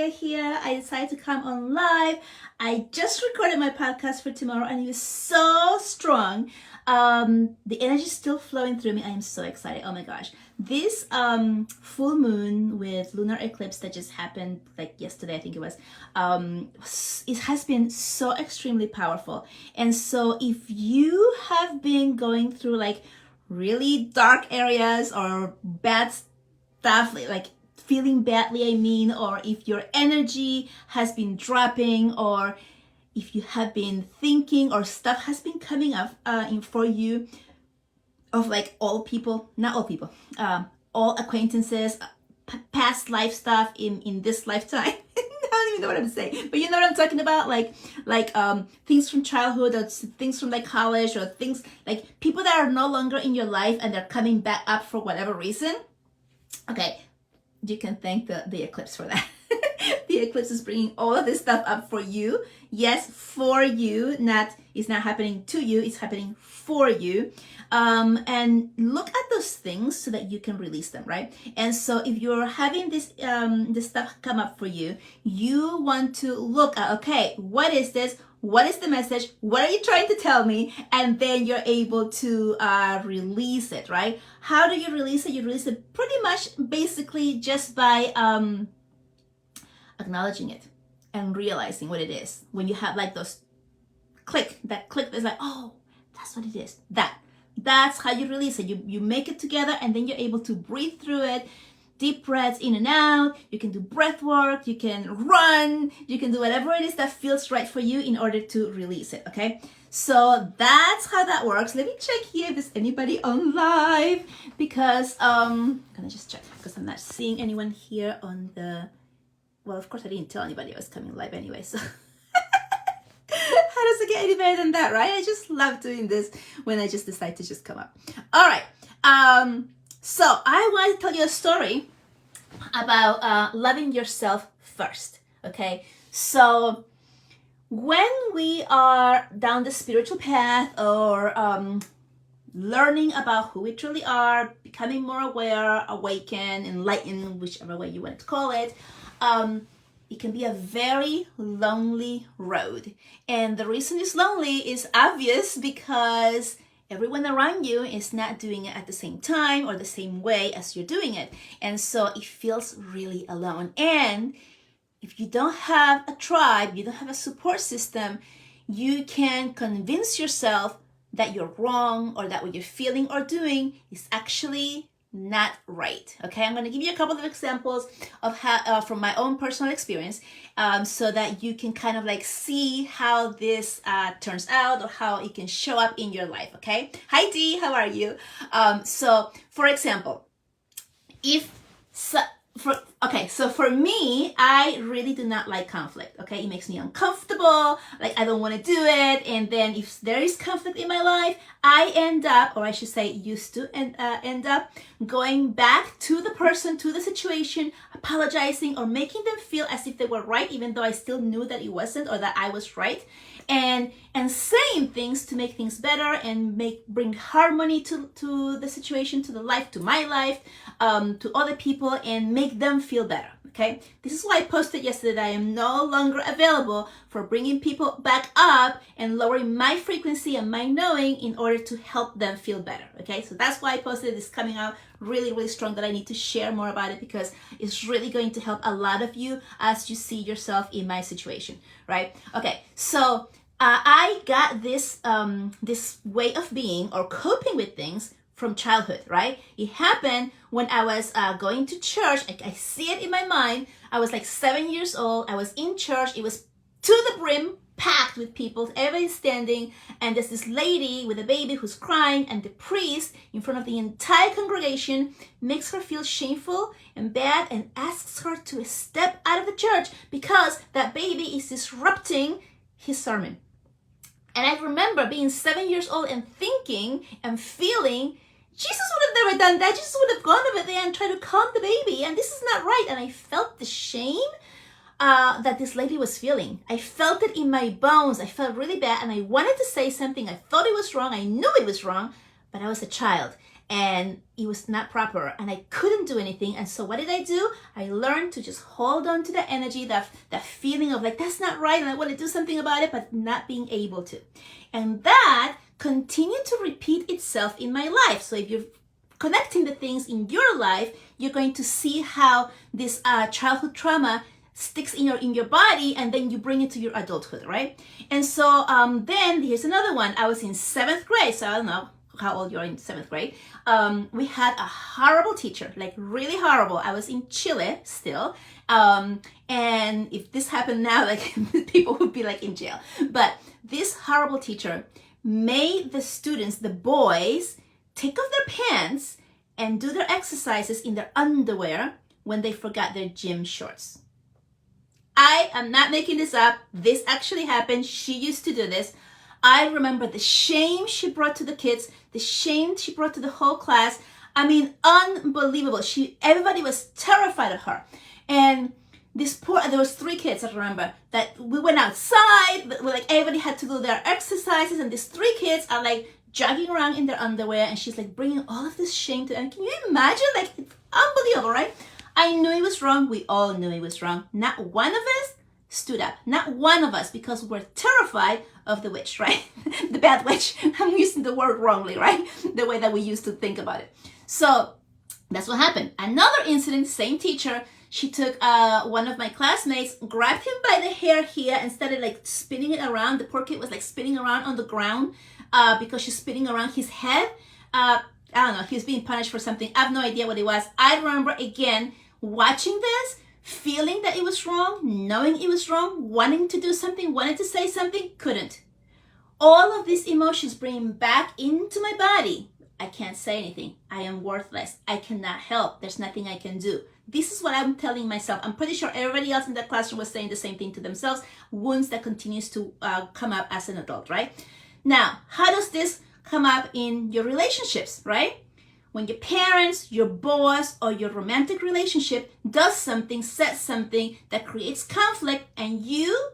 Jessica here. I decided to come on live. I just recorded my podcast for tomorrow and it was so strong. The energy is still flowing through me. I am so excited. Oh my gosh. This full moon with lunar eclipse that just happened like yesterday, I think it was, it has been so extremely powerful. And so if you have been going through like really dark areas or bad stuff, like feeling badly, or if your energy has been dropping, or if you have been thinking or stuff has been coming up for you of like all people, not all people, all acquaintances, past life stuff in this lifetime. I don't even know what I'm saying, but you know what I'm talking about, like things from childhood or things from like college, or things like people that are no longer in your life and they're coming back up for whatever reason. Okay, you can thank the eclipse for that. The eclipse is bringing all of this stuff up for you. Yes, for you. It's not happening to you, it's happening for you. And look at those things so that you can release them, right? And so if you're having this stuff come up for you, you want to look at, okay, what is this? What is the message? What are you trying to tell me? And then you're able to release it, right? How do you release it? You release it pretty much basically just by acknowledging it and realizing what it is. When you have like those click that's like, oh, that's what it is. That's how you release it. You make it together and then you're able to breathe through it. Deep breaths in and out. You can do breath work. You can run. You can do whatever it is that feels right for you in order to release it, okay? So that's how that works. Let me check here if there's anybody on live, because I'm gonna just check because I'm not seeing anyone here on the, well, of course I didn't tell anybody I was coming live anyway, so how does it get any better than that, right? I just love doing this when I just decide to just come up. All right. So I want to tell you a story about loving yourself first, okay? So when we are down the spiritual path, or learning about who we truly are, becoming more aware, awakened, enlightened, whichever way you want to call it, it can be a very lonely road. And the reason it's lonely is obvious, because everyone around you is not doing it at the same time or the same way as you're doing it. And so it feels really alone. And if you don't have a tribe, you don't have a support system, you can convince yourself that you're wrong, or that what you're feeling or doing is actually not right. Okay, I'm going to give you a couple of examples of how from my own personal experience, so that you can kind of like see how this turns out, or how it can show up in your life. Okay, hi Dee, how are you? So for example, so for me, I really do not like conflict. Okay, it makes me uncomfortable. Like I don't want to do it. And then if there is conflict in my life, I end up, or I should say used to end up going back to the person, to the situation, apologizing or making them feel as if they were right, even though I still knew that it wasn't, or that I was right. And saying things to make things better and bring harmony to the situation, to the life, to my life, to other people, and make them feel better. Okay, this is why I posted yesterday that I am no longer available for bringing people back up and lowering my frequency and my knowing in order to help them feel better. Okay, so that's why I posted this, coming out really, really strong, that I need to share more about it, because it's really going to help a lot of you as you see yourself in my situation, right? Okay, so I got this this way of being or coping with things from childhood, right? It happened when I was going to church. I see it in my mind. I was like 7 years old. I was in church. It was to the brim, packed with people, everybody's standing, and there's this lady with a baby who's crying, and the priest in front of the entire congregation makes her feel shameful and bad and asks her to step out of the church because that baby is disrupting his sermon. And I remember being 7 years old and thinking and feeling, Jesus would have never done that. Jesus would have gone over there and tried to calm the baby, and this is not right. And I felt the shame that this lady was feeling. I felt it in my bones. I felt really bad, and I wanted to say something. I thought it was wrong. I knew it was wrong, but I was a child. and it was not proper, and I couldn't do anything. And so what did I do? I learned to just hold on to that energy, that feeling of like, that's not right, and I want to do something about it, but not being able to. And that continued to repeat itself in my life. So if you're connecting the things in your life, you're going to see how this childhood trauma sticks in your body, and then you bring it to your adulthood, right? And so then here's another one. I was in 7th grade, so I don't know how old you are in 7th grade. We had a horrible teacher, like really horrible. I was in Chile still. And if this happened now, like people would be like in jail. But this horrible teacher made the students, the boys, take off their pants and do their exercises in their underwear when they forgot their gym shorts. I am not making this up. This actually happened. She used to do this. I remember the shame she brought to the kids, the shame she brought to the whole class. I mean, unbelievable. Everybody was terrified of her. And there was 3 kids, I remember, that we went outside, like everybody had to do their exercises, and these 3 kids are like jogging around in their underwear, and she's like bringing all of this shame to them. Can you imagine? Like, it's unbelievable, right? I knew it was wrong. We all knew it was wrong. Not one of us stood up. Not one of us, because we're terrified of the witch, right? The bad witch. I'm using the word wrongly, right? The way that we used to think about it. So that's what happened. Another incident, same teacher. She took one of my classmates, grabbed him by the hair here, and started like spinning it around. The poor kid was like spinning around on the ground because she's spinning around his head. I don't know. He was being punished for something. I have no idea what it was. I remember, again, watching this, feeling that it was wrong, knowing it was wrong, wanting to do something, wanted to say something, couldn't. All of these emotions bringing back into my body. I can't say anything. I am worthless. I cannot help. There's nothing I can do. This is what I'm telling myself. I'm pretty sure everybody else in that classroom was saying the same thing to themselves. Wounds that continues to come up as an adult, right? Now, how does this come up in your relationships, right? When your parents, your boss, or your romantic relationship does something, says something that creates conflict, and you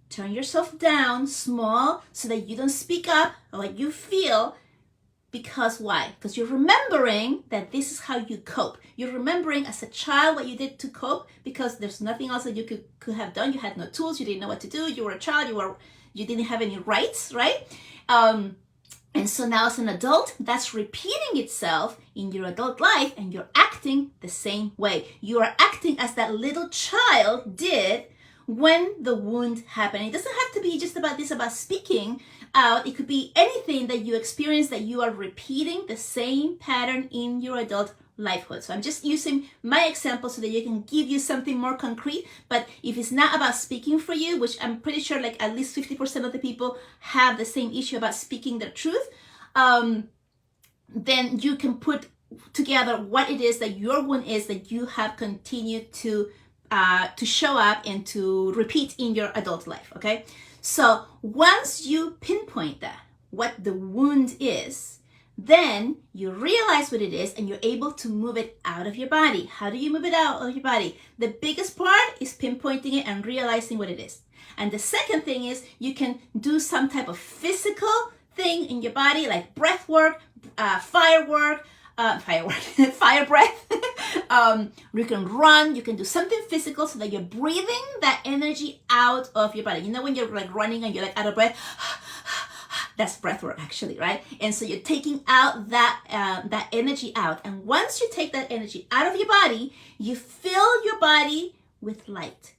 turn yourself down small so that you don't speak up or what you feel. Because why? Because you're remembering that this is how you cope. You're remembering as a child what you did to cope, because there's nothing else that you could have done. You had no tools. You didn't know what to do. You were a child. You didn't have any rights, right? And so now as an adult, that's repeating itself in your adult life, and you're acting the same way. You are acting as that little child did when the wound happened. It doesn't have to be just about speaking out. It could be anything that you experience that you are repeating the same pattern in your adult lifehood. So I'm just using my example so that you can give you something more concrete. But if it's not about speaking for you, which I'm pretty sure like at least 50% of the people have the same issue about speaking their truth, then you can put together what it is that your wound is that you have continued to show up and to repeat in your adult life, okay? So once you pinpoint that, what the wound is, then you realize what it is and you're able to move it out of your body. How do you move it out of your body? The biggest part is pinpointing it and realizing what it is. And the second thing is you can do some type of physical thing in your body, like breath work, fire breath. You can run, you can do something physical so that you're breathing that energy out of your body. You know when you're like running and you're like out of breath? That's breath work actually, right? And so you're taking out that energy out. And once you take that energy out of your body, you fill your body with light.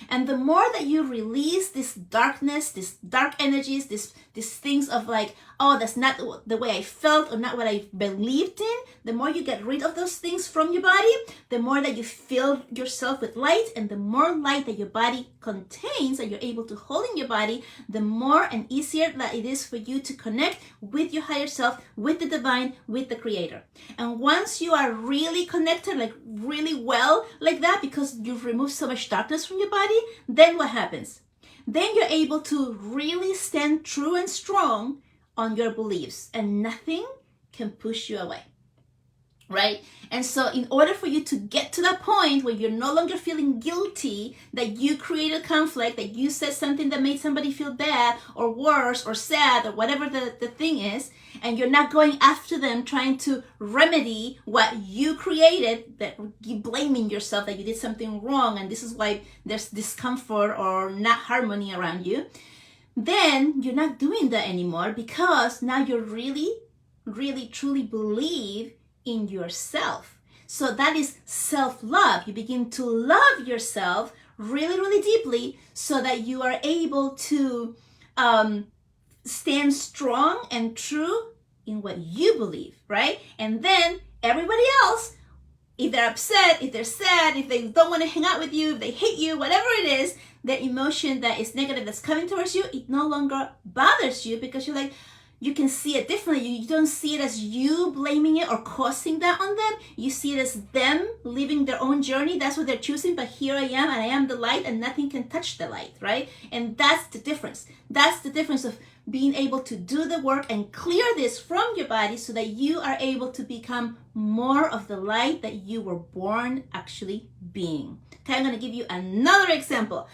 And the more that you release this darkness, this dark energies, these things of like, oh, that's not the way I felt or not what I believed in, the more you get rid of those things from your body, the more that you fill yourself with light, and the more light that your body contains and you're able to hold in your body, the more and easier that it is for you to connect with your higher self, with the divine, with the creator. And once you are really connected, like really well like that, because you've removed so much darkness from your body, then what happens? Then you're able to really stand true and strong on your beliefs, and nothing can push you away. right? And so in order for you to get to that point where you're no longer feeling guilty that you created conflict, that you said something that made somebody feel bad or worse or sad or whatever the thing is, and you're not going after them trying to remedy what you created, that you blaming yourself that you did something wrong and this is why there's discomfort or not harmony around you, then you're not doing that anymore, because now you're really truly believe in yourself. So that is self-love. You begin to love yourself really deeply, so that you are able to stand strong and true in what you believe, right? And then everybody else, if they're upset, if they're sad, if they don't want to hang out with you, if they hate you, whatever it is, the emotion that is negative that's coming towards you, it no longer bothers you, because you're like, you can see it differently. You don't see it as you blaming it or causing that on them. You see it as them living their own journey. That's what they're choosing. But here I am, and I am the light, and nothing can touch the light, right? And that's the difference. That's the difference of being able to do the work and clear this from your body, so that you are able to become more of the light that you were born actually being. Okay, I'm going to give you another example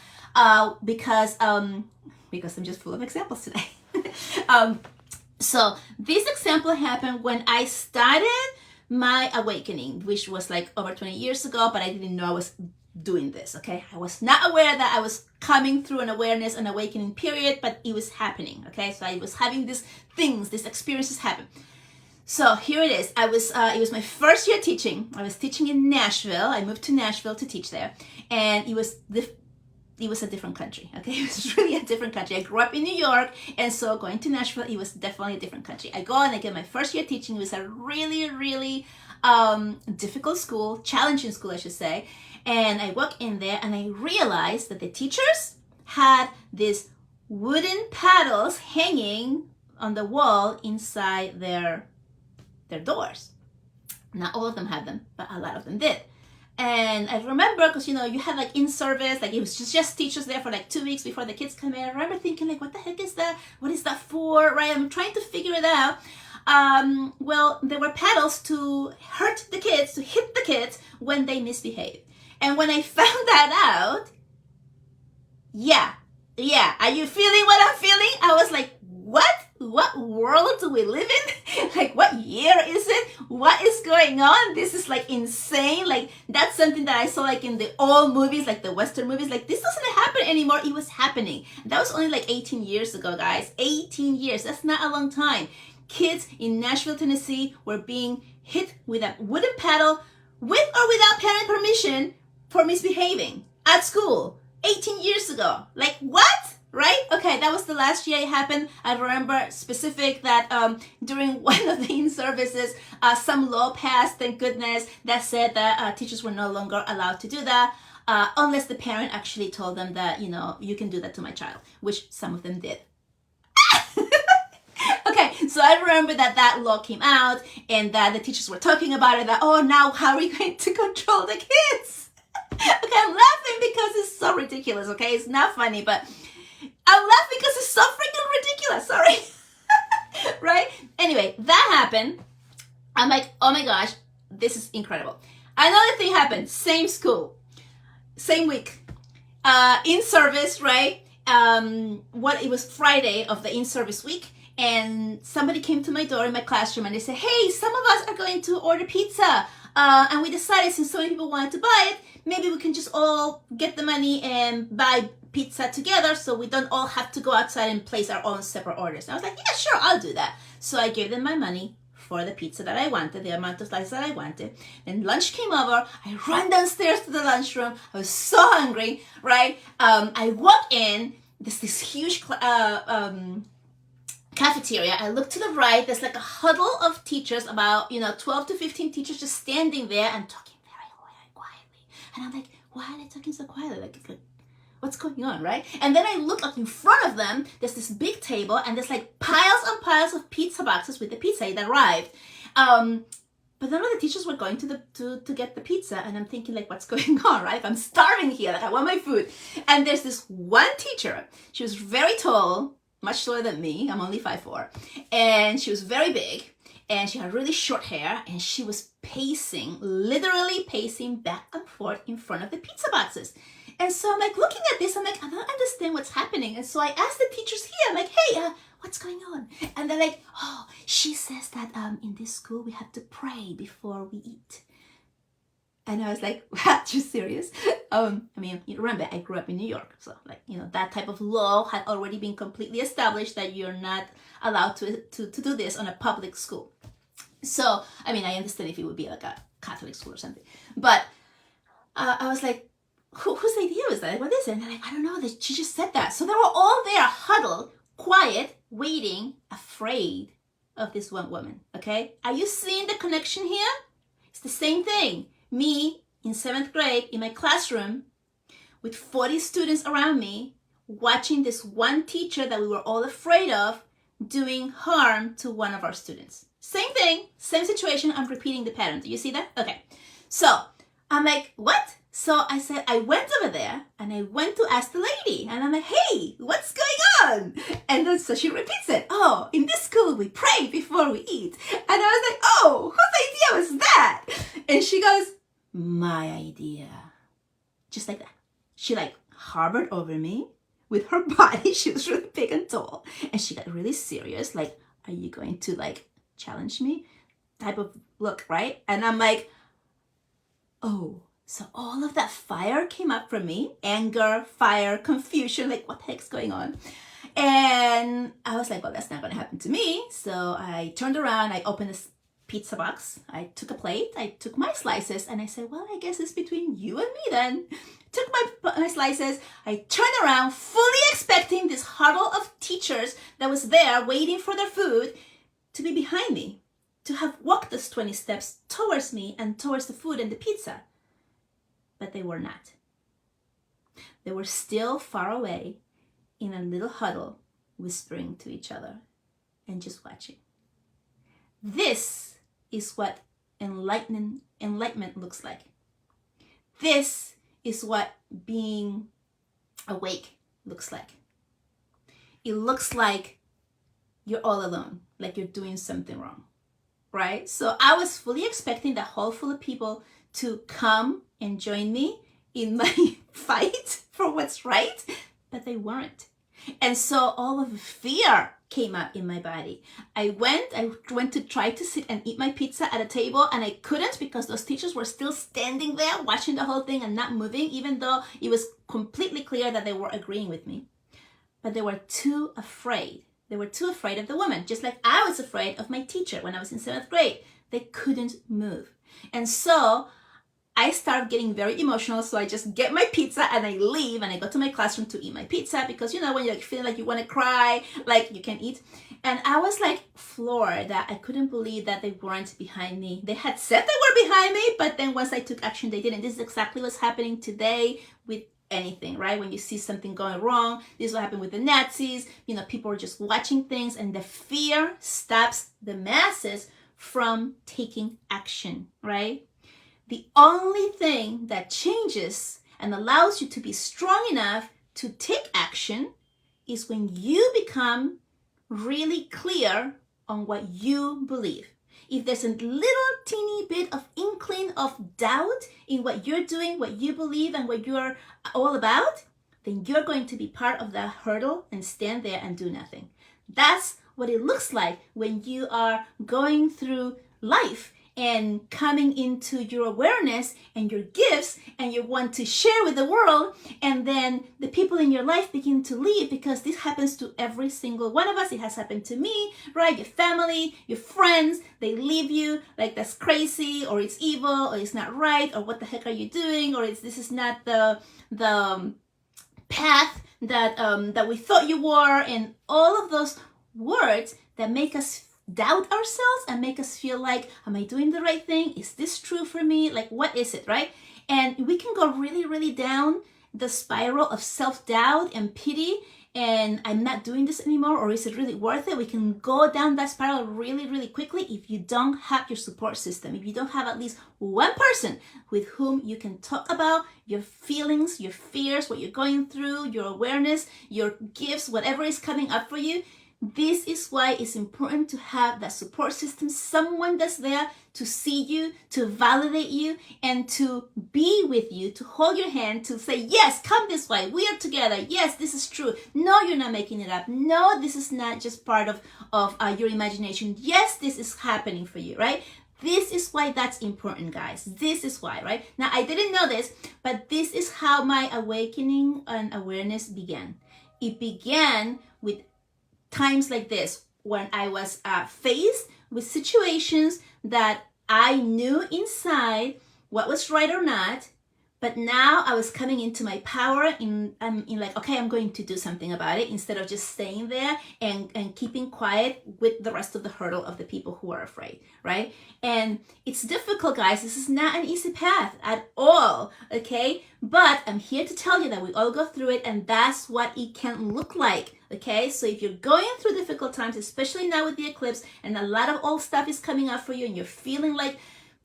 because I'm just full of examples today. So this example happened when I started my awakening, which was like over 20 years ago, but I didn't know I was doing this, okay? I was not aware that I was coming through an awareness and awakening period, but it was happening, okay? So I was having these experiences happen. So here it is. It was my first year teaching. I was teaching in Nashville. I moved to Nashville to teach there, and it was a different country, okay? It was really a different country. I grew up in New York, and so going to Nashville, it was definitely a different country. I go and I get my first year teaching. It was a really difficult school, challenging school, I should say. And I walk in there and I realized that the teachers had these wooden paddles hanging on the wall inside their doors. Not all of them had them, but a lot of them did. And I remember, because you had like in service, like it was just teachers there for like 2 weeks before the kids come in. I remember thinking like, what the heck is that? What is that for? Right? I'm trying to figure it out. Well, there were paddles to hurt the kids, to hit the kids when they misbehave. And when I found that out, yeah, are you feeling what I'm feeling? I was like, what world do we live in? Like, what year is it? What is going on? This is like insane. Like, that's something that I saw like in the old movies, like the Western movies. Like, this doesn't happen anymore. It was happening. That was only like 18 years ago, guys. 18 years. That's not a long time. Kids in Nashville, Tennessee were being hit with a wooden paddle with or without parent permission for misbehaving at school 18 years ago. Like, what? Right? Okay, that was the last year it happened. I remember specific that during one of the in-services, some law passed, thank goodness, that said that teachers were no longer allowed to do that unless the parent actually told them that, you can do that to my child, which some of them did. Okay, so I remember that law came out and that the teachers were talking about it, that, oh, now how are we going to control the kids? Okay, I'm laughing because it's so ridiculous, okay? It's not funny, but I'm laughing because it's so freaking ridiculous, sorry. Right? Anyway, that happened. I'm like, oh my gosh, this is incredible. Another thing happened, same school, same week, in service, right? It was Friday of the in-service week, and somebody came to my door in my classroom and they said, hey, some of us are going to order pizza. And we decided, since so many people wanted to buy it, maybe we can just all get the money and buy pizza together so we don't all have to go outside and place our own separate orders. And I was like, yeah, sure, I'll do that. So I gave them my money for the pizza that I wanted, the amount of slices that I wanted. Then lunch came over. I ran downstairs to the lunchroom. I was so hungry, right? I walk in, there's this huge cafeteria. I look to the right. There's like a huddle of teachers, about 12 to 15 teachers just standing there and talking very quietly. And I'm like, why are they talking so quietly? Like what's going on, right? And then I look up in front of them. There's this big table, and there's like piles and piles of pizza boxes with the pizza. It arrived. But none of the teachers were going to get the pizza, and I'm thinking like, what's going on, right? I'm starving here. Like, I want my food. And there's this one teacher. She was very tall, much taller than me. I'm only 5'4", and she was very big. and she had really short hair, and she was literally pacing back and forth in front of the pizza boxes. And so I'm like looking at this, I'm like, I don't understand what's happening. And so I asked the teachers here, I'm like, hey, what's going on? And they're like, oh, she says that in this school we have to pray before we eat. And I was like, what, you serious? I mean, you remember, I grew up in New York. So like, that type of law had already been completely established that you're not allowed to do this on a public school. So, I mean, I understand if it would be like a Catholic school or something. But I was like, whose idea was that? What is it? And they're like, I don't know. She just said that. So they were all there, huddled, quiet, waiting, afraid of this one woman. Okay? Are you seeing the connection here? It's the same thing. Me in 7th grade in my classroom with 40 students around me, watching this one teacher that we were all afraid of doing harm to one of our students. Same thing, same situation. I'm repeating the pattern. Do you see that? Okay. So I'm like, what? So I said, I went over there and I went to ask the lady, and I'm like, hey, what's going on? And then so she repeats it. Oh, in this school we pray before we eat. And I was like, oh, whose idea was that? And she goes, my idea. Just like that. She like hovered over me with her body. She was really big and tall. And she got really serious. Like, are you going to like challenge me? Type of look, right? And I'm like, oh. So all of that fire came up from me. Anger, fire, confusion, like what the heck's going on? And I was like, well, that's not going to happen to me. So I turned around, I opened this pizza box. I took a plate, I took my slices, and I said, well, I guess it's between you and me then. Took my slices, I turned around, fully expecting this huddle of teachers that was there waiting for their food to be behind me, to have walked those 20 steps towards me and towards the food and the pizza. But they were not. They were still far away in a little huddle, whispering to each other and just watching. This is what enlightenment looks like. This is what being awake looks like. It looks like you're all alone, like you're doing something wrong, right? So I was fully expecting that hall full of people to come and join me in my fight for what's right, but they weren't. And so all of the fear came up in my body. I went to try to sit and eat my pizza at a table, and I couldn't because those teachers were still standing there watching the whole thing and not moving, even though it was completely clear that they were agreeing with me. But they were too afraid. They were too afraid of the woman, just like I was afraid of my teacher when I was in 7th grade. They couldn't move. And so I started getting very emotional, so I just get my pizza and I leave and I go to my classroom to eat my pizza because, when you're like feeling like you want to cry, like you can't eat. And I was like floored that I couldn't believe that they weren't behind me. They had said they were behind me, but then once I took action, they didn't. This is exactly what's happening today with anything, right? When you see something going wrong, this is what happened with the Nazis. People are just watching things, and the fear stops the masses from taking action, right? The only thing that changes and allows you to be strong enough to take action is when you become really clear on what you believe. If there's a little teeny bit of inkling of doubt in what you're doing, what you believe, and what you're all about, then you're going to be part of that hurdle and stand there and do nothing. That's what it looks like when you are going through life and coming into your awareness and your gifts, and you want to share with the world, and then the people in your life begin to leave, because this happens to every single one of us. It has happened to me, right? Your family, your friends, they leave you like that's crazy, or it's evil, or it's not right, or what the heck are you doing, or this is not the path that we thought you were, and all of those words that make us doubt ourselves and make us feel like, am I doing the right thing? Is this true for me? Like, what is it, right? And we can go really, really down the spiral of self-doubt and pity, and I'm not doing this anymore, or is it really worth it? We can go down that spiral really, really quickly if you don't have your support system, if you don't have at least one person with whom you can talk about your feelings, your fears, what you're going through, your awareness, your gifts, whatever is coming up for you. This is why it's important to have that support system, someone that's there to see you, to validate you, and to be with you, to hold your hand, to say, yes, come this way, we are together, yes, this is true, no, you're not making it up, no, this is not just part of your imagination, yes, this is happening for you, right? This is why that's important, guys. This is why, right? Now, I didn't know this, but this is how my awakening and awareness began. It began with times like this, when I was faced with situations that I knew inside what was right or not, but now I was coming into my power in like, okay, I'm going to do something about it, instead of just staying there and keeping quiet with the rest of the hurdle of the people who are afraid, right? And it's difficult, guys. This is not an easy path at all, okay? But I'm here to tell you that we all go through it, and that's what it can look like, okay? So if you're going through difficult times, especially now with the eclipse, and a lot of old stuff is coming up for you, and you're feeling like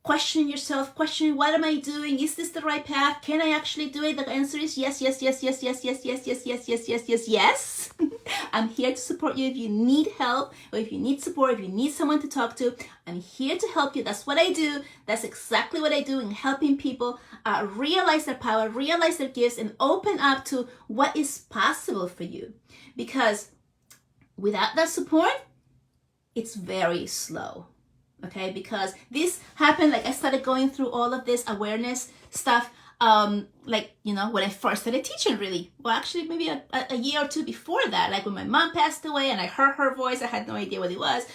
questioning yourself, questioning, what am I doing? Is this the right path? Can I actually do it? The answer is yes, yes, yes, yes, yes, yes, yes, yes, yes, yes, yes, yes, yes. I'm here to support you if you need help, or if you need support, if you need someone to talk to. I'm here to help you. That's what I do. That's exactly what I do in helping people realize their power, realize their gifts, and open up to what is possible for you. Because without that support, it's very slow. Okay, because this happened, like I started going through all of this awareness stuff, like, you know, when I first started teaching, really. Well, actually, maybe a year or two before that, like when my mom passed away and I heard her voice, I had no idea what it was.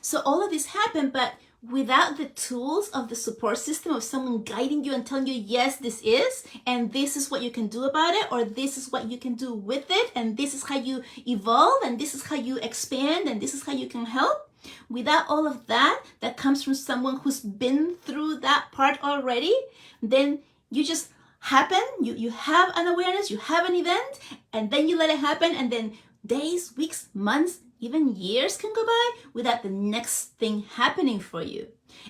So all of this happened, but without the tools of the support system, of someone guiding you and telling you, yes, this is, and this is what you can do about it, or this is what you can do with it, and this is how you evolve, and this is how you expand, and this is how you can help. Without all of that, that comes from someone who's been through that part already, then you just happen, you have an awareness, you have an event, and then you let it happen, and then days, weeks, months, even years can go by without the next thing happening for you.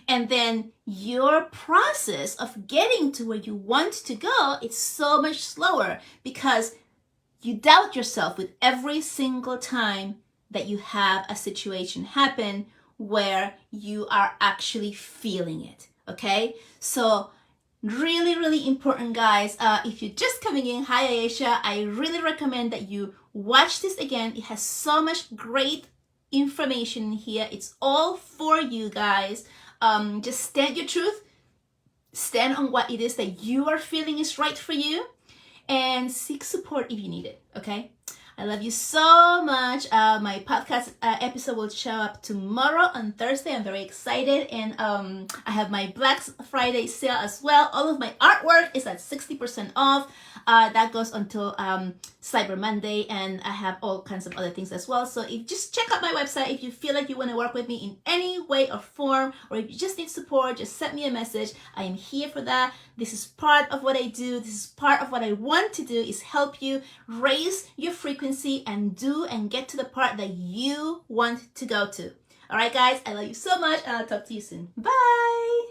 And then your process of getting to where you want to go, it's so much slower, because you doubt yourself with every single time that you have a situation happen where you are actually feeling it, okay? So really, really important, guys. If you're just coming in, hi Aisha, I really recommend that you watch this again. It has so much great information here. It's all for you guys. Just stand your truth, stand on what it is that you are feeling is right for you, and seek support if you need it, okay? I love you so much. My podcast episode will show up tomorrow on Thursday. I'm very excited. And I have my Black Friday sale as well. All of my artwork is at 60% off. That goes until Cyber Monday. And I have all kinds of other things as well. So just check out my website if you feel like you want to work with me in any way or form, or if you just need support, just send me a message. I am here for that. This is part of what I do. This is part of what I want to do, is help you raise your frequency and do and get to the part that you want to go to. All right, guys, I love you so much, and I'll talk to you soon. Bye.